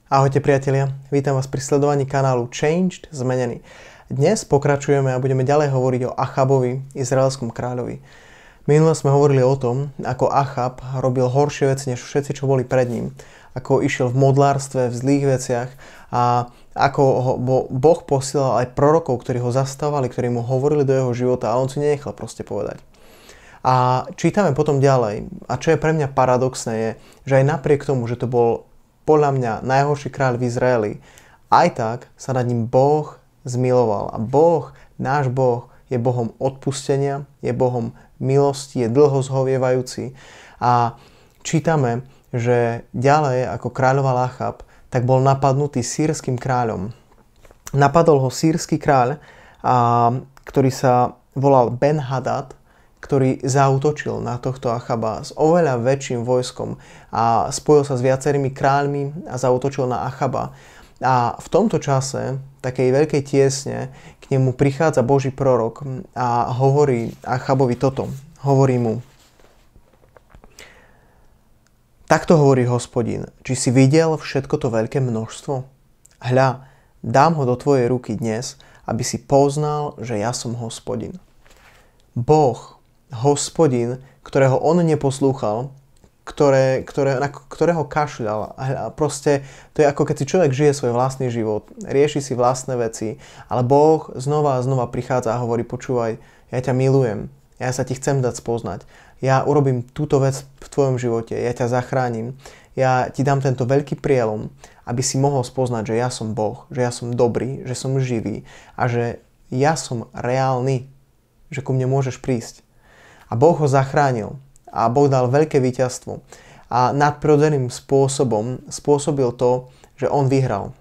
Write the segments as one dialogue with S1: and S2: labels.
S1: Ahojte priatelia, vítam vás pri sledovaní kanálu Changed, zmenený. Dnes pokračujeme a budeme ďalej hovoriť o Achabovi, izraelskom kráľovi. Minule sme hovorili o tom, ako Achab robil horšie veci než všetci, čo boli pred ním. Ako išiel v modlárstve, v zlých veciach a ako ho Boh posielal aj prorokov, ktorí ho zastávali, ktorí mu hovorili do jeho života a on si nenechal proste povedať. A čítame potom ďalej. A čo je pre mňa paradoxné je, že aj napriek tomu, že to bol podľa mňa najhorší kráľ v Izraeli, aj tak sa nad ním Boh zmiloval. A Boh, náš Boh, je Bohom odpustenia, je Bohom milosti, je dlho zhovievajúci. A čítame, že ďalej ako kráľoval Achab, tak bol napadnutý sýrskym kráľom. Napadol ho sýrsky kráľ, ktorý sa volal Ben-Hadad, ktorý zaútočil na tohto Achaba s oveľa väčším vojskom a spojil sa s viacerými kráľmi a zaútočil na Achaba. A v tomto čase, takej veľkej tiesne, k nemu prichádza Boží prorok a hovorí Achabovi toto. Hovorí mu: Takto hovorí Hospodin, či si videl všetko to veľké množstvo? Hľa, dám ho do tvojej ruky dnes, aby si poznal, že ja som Hospodin. Boh, Hospodin, ktorého on neposlúchal, na ktorého kašľal. A proste to je ako keď si človek žije svoj vlastný život, rieši si vlastné veci, ale Boh znova a znova prichádza a hovorí: počúvaj, ja ťa milujem, ja sa ti chcem dať spoznať, ja urobím túto vec v tvojom živote, ja ťa zachránim, ja ti dám tento veľký prielom, aby si mohol spoznať, že ja som Boh, že ja som dobrý, že som živý a že ja som reálny, že ku mne môžeš prísť. A Boh ho zachránil a Boh dal veľké víťazstvo a nadprirodzeným spôsobom spôsobil to, že on vyhral.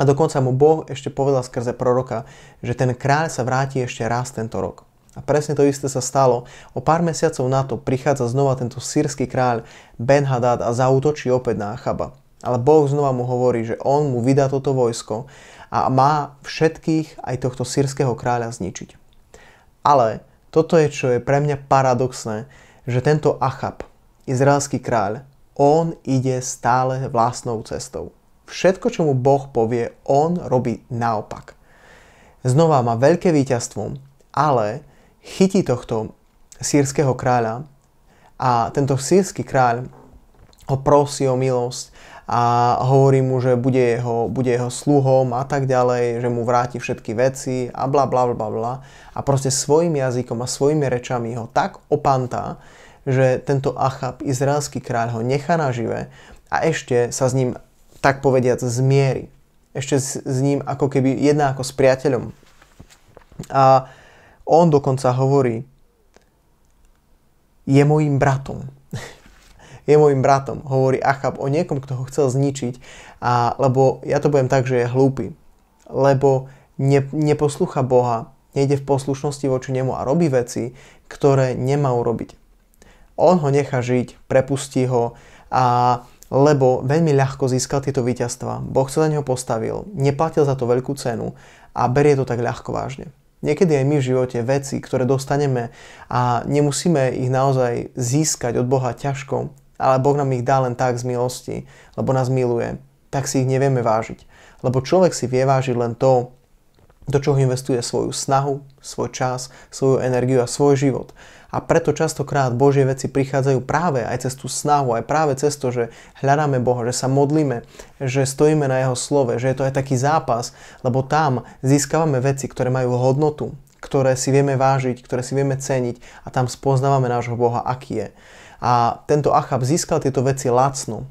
S1: A dokonca mu Boh ešte povedal skrze proroka, že ten kráľ sa vráti ešte raz tento rok. A presne to isté sa stalo. O pár mesiacov na to prichádza znova tento sýrsky kráľ Ben-Hadad a zaútočí opäť na Achaba. Ale Boh znova mu hovorí, že on mu vydá toto vojsko a má všetkých aj tohto sýrskeho kráľa zničiť. Ale toto je, čo je pre mňa paradoxné, že tento Achab, izraelský kráľ, on ide stále vlastnou cestou. Všetko, čo mu Boh povie, on robí naopak. Znova má veľké víťazstvo, ale chytí tohto sýrskeho kráľa a tento sýrsky kráľ ho prosí o milosť a hovorí mu, že bude jeho sluhom a tak ďalej, že mu vráti všetky veci a bla bla bla bla. A proste svojim jazykom a svojimi rečami ho tak opantá, že tento Achab, izraelský kráľ, ho nechá nažive a ešte sa s ním, tak povediac, zmieri. Ešte s ním ako keby jedná ako s priateľom. A on dokonca hovorí: je mojím bratom. Je môjim bratom, hovorí Achab o niekom, kto ho chcel zničiť, lebo ja to poviem tak, že je hlúpy, lebo neposlúcha Boha, nejde v poslušnosti voči nemu a robí veci, ktoré nemá urobiť. On ho nechá žiť, prepustí ho, lebo veľmi ľahko získal tieto víťazstva. Boh sa za neho postavil, neplatil za to veľkú cenu a berie to tak ľahko vážne. Niekedy aj my v živote veci, ktoré dostaneme a nemusíme ich naozaj získať od Boha ťažko, ale Boh nám ich dá len tak z milosti, lebo nás miluje, tak si ich nevieme vážiť. Lebo človek si vie vážiť len to, do čoho investuje svoju snahu, svoj čas, svoju energiu a svoj život. A preto častokrát Božie veci prichádzajú práve aj cez tú snahu, aj práve cez to, že hľadáme Boha, že sa modlíme, že stojíme na Jeho slove, že je to aj taký zápas, lebo tam získavame veci, ktoré majú hodnotu, ktoré si vieme vážiť, ktoré si vieme ceniť a tam spoznávame nášho Boha, aký je. A tento Achab získal tieto veci lacno,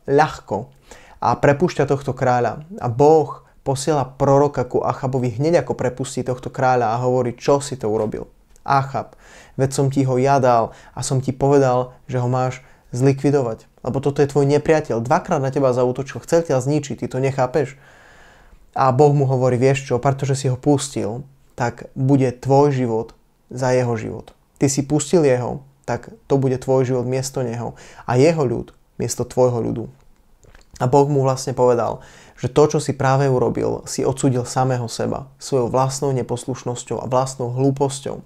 S1: ľahko a prepúšťa tohto kráľa. A Boh posiela proroka ku Achabovi hneď ako prepustí tohto kráľa a hovorí: čo si to urobil? Achab, veď som ti ho jadal a som ti povedal, že ho máš zlikvidovať. Lebo toto je tvoj nepriateľ. Dvakrát na teba zaútočil, chcel ťa zničiť, ty to nechápeš. A Boh mu hovorí: vieš čo, pretože si ho pustil, tak bude tvoj život za jeho život. Ty si pustil jeho, tak to bude tvoj život miesto neho a jeho ľud miesto tvojho ľudu. A Boh mu vlastne povedal, že to, čo si práve urobil, si odsúdil samého seba, svojou vlastnou neposlušnosťou a vlastnou hlúposťou.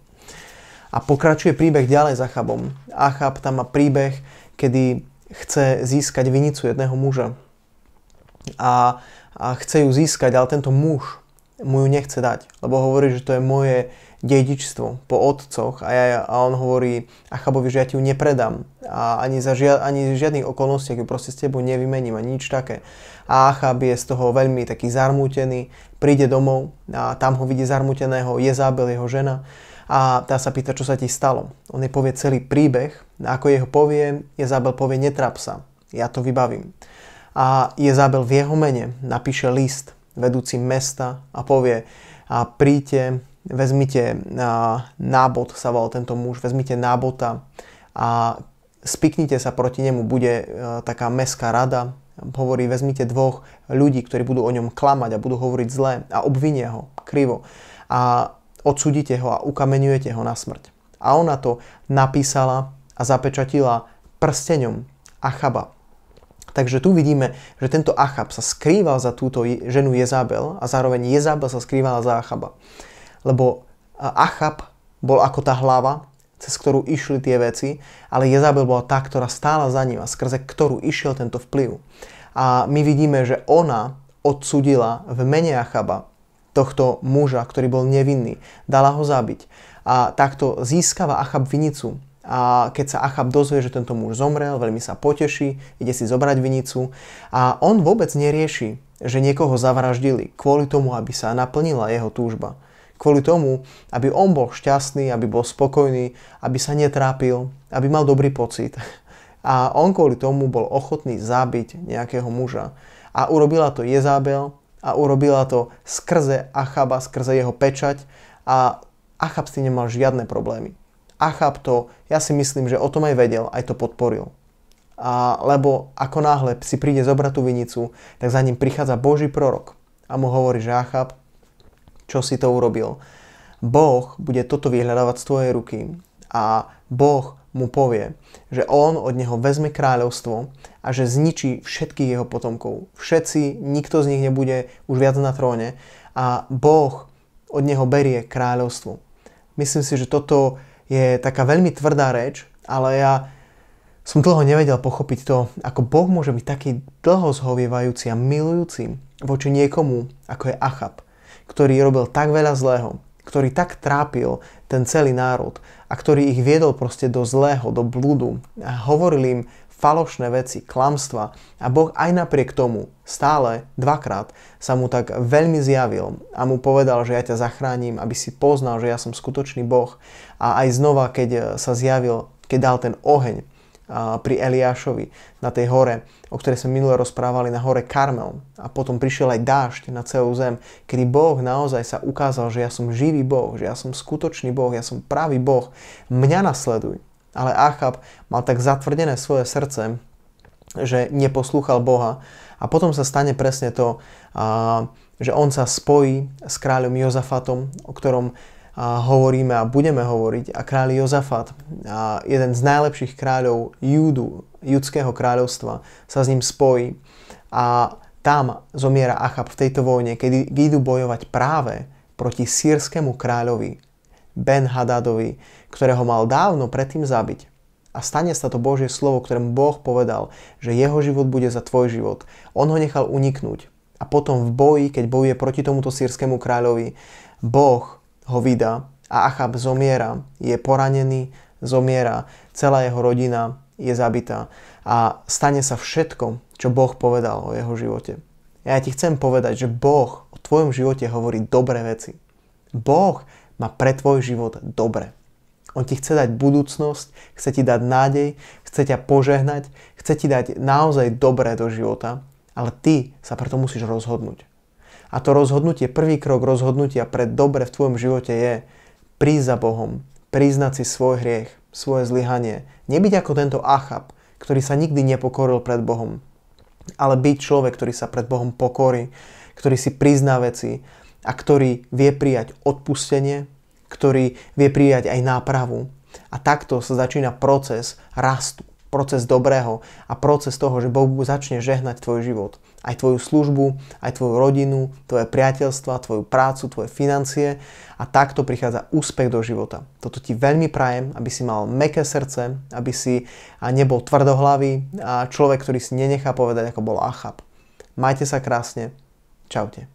S1: A pokračuje príbeh ďalej s Achabom. Achab tam má príbeh, kedy chce získať vinicu jedného muža. a chce ju získať, ale tento muž mu ju nechce dať, lebo hovorí, že to je moje dedičstvo po otcoch a on hovorí Achabovi, že ja ti ju nepredám a ani v žiadnych okolnostiach ju proste s tebou nevymením a nič také. A Achab je z toho veľmi taký zarmútený, príde domov a tam ho vidí zarmúteného Jezabel, jeho žena, a tá sa pýta, čo sa ti stalo. On jej povie celý príbeh a ako jeho povie, Jezabel povie, netráp sa, ja to vybavím. A Jezabel v jeho mene napíše list vedúci mesta a povie, a príďte, vezmite Nábot, sa volal tento muž, vezmite Nábota a spiknite sa proti nemu, bude taká mestská rada, hovorí, vezmite 2 ľudí, ktorí budú o ňom klamať a budú hovoriť zle a obvinia ho krivo a odsúdite ho a ukameňujete ho na smrť. A ona to napísala a zapečatila prsteňom Achaba. Takže tu vidíme, že tento Achab sa skrýval za túto ženu Jezabel a zároveň Jezabel sa skrývala za Achaba. Lebo Achab bol ako tá hlava, cez ktorú išli tie veci, ale Jezabel bola tá, ktorá stála za ním a skrze ktorú išiel tento vplyv. A my vidíme, že ona odsúdila v mene Achaba tohto muža, ktorý bol nevinný. Dala ho zabiť. A takto získava Achab vinicu. A keď sa Achab dozvie, že tento muž zomrel, veľmi sa poteší, ide si zobrať vinicu. A on vôbec nerieši, že niekoho zavraždili kvôli tomu, aby sa naplnila jeho túžba. Kvôli tomu, aby on bol šťastný, aby bol spokojný, aby sa netrápil, aby mal dobrý pocit. A on kvôli tomu bol ochotný zabiť nejakého muža. A urobila to Jezabel a urobila to skrze Achaba, skrze jeho pečať a Achab s tým nemal žiadne problémy. Achab to, ja si myslím, že o tom aj vedel, aj to podporil. Lebo ako náhle si príde zobrať tú vinicu, tak za ním prichádza Boží prorok a mu hovorí, že Achab, čo si to urobil? Boh bude toto vyhľadávať z tvojej ruky a Boh mu povie, že on od neho vezme kráľovstvo a že zničí všetkých jeho potomkov. Všetci, nikto z nich nebude už viac na tróne a Boh od neho berie kráľovstvo. Myslím si, že toto je taká veľmi tvrdá reč, ale ja som dlho nevedel pochopiť to, ako Boh môže byť taký dlho zhovievajúci a milujúci voči niekomu, ako je Achab, ktorý robil tak veľa zlého, ktorý tak trápil ten celý národ a ktorý ich viedol proste do zlého, do blúdu a hovoril im falošné veci, klamstva a Boh aj napriek tomu stále 2-krát sa mu tak veľmi zjavil a mu povedal, že ja ťa zachránim, aby si poznal, že ja som skutočný Boh. A aj znova, keď sa zjavil, keď dal ten oheň pri Eliášovi na tej hore, o ktorej sme minule rozprávali, na hore Karmel, a potom prišiel aj dážď na celú zem, kedy Boh naozaj sa ukázal, že ja som živý Boh, že ja som skutočný Boh, ja som pravý Boh, mňa nasleduj. Ale Achab mal tak zatvrdené svoje srdce, že neposlúchal Boha a potom sa stane presne to, že on sa spojí s kráľom Jozafatom, o ktorom hovoríme a budeme hovoriť. A kráľ Jozafat, jeden z najlepších kráľov judského kráľovstva, sa s ním spojí a tam zomiera Achab v tejto vojne, kedy idú bojovať práve proti sýrskému kráľovi Ben-Hadadovi, ktorého mal dávno predtým zabiť. A stane sa to Božie slovo, ktorému Boh povedal, že jeho život bude za tvoj život. On ho nechal uniknúť. A potom v boji, keď bojuje proti tomuto sýrskému kráľovi, Boh ho vydá a Achab zomiera, je poranený, zomiera, celá jeho rodina je zabitá a stane sa všetko, čo Boh povedal o jeho živote. Ja ti chcem povedať, že Boh o tvojom živote hovorí dobré veci. Boh má pre tvoj život dobre. On ti chce dať budúcnosť, chce ti dať nádej, chce ťa požehnať, chce ti dať naozaj dobré do života, ale ty sa preto musíš rozhodnúť. A to rozhodnutie, prvý krok rozhodnutia pre dobre v tvojom živote je prísť za Bohom, priznať si svoj hriech, svoje zlyhanie. Nebyť ako tento Achab, ktorý sa nikdy nepokoril pred Bohom, ale byť človek, ktorý sa pred Bohom pokorí, ktorý si prizná veci a ktorý vie prijať odpustenie, ktorý vie prijať aj nápravu. A takto sa začína proces rastu, proces dobrého a proces toho, že Boh začne žehnať tvoj život. Aj tvoju službu, aj tvoju rodinu, tvoje priateľstva, tvoju prácu, tvoje financie a takto prichádza úspech do života. Toto ti veľmi prajem, aby si mal mäkké srdce, aby si nebol tvrdohlavý a človek, ktorý si nenechá povedať, ako bol Achab. Majte sa krásne. Čaute.